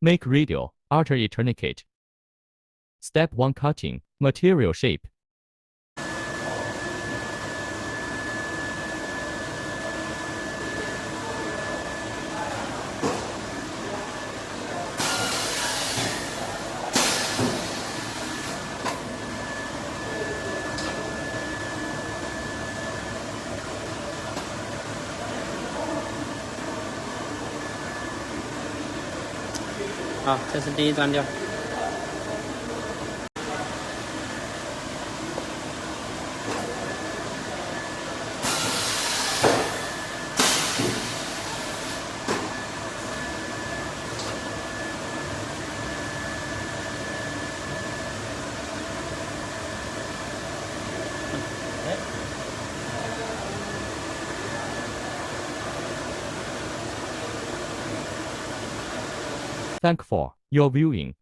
Make radial artery tourniquet. Step 1. Cutting. Material shape.这是第一段掉。Thank for your viewing.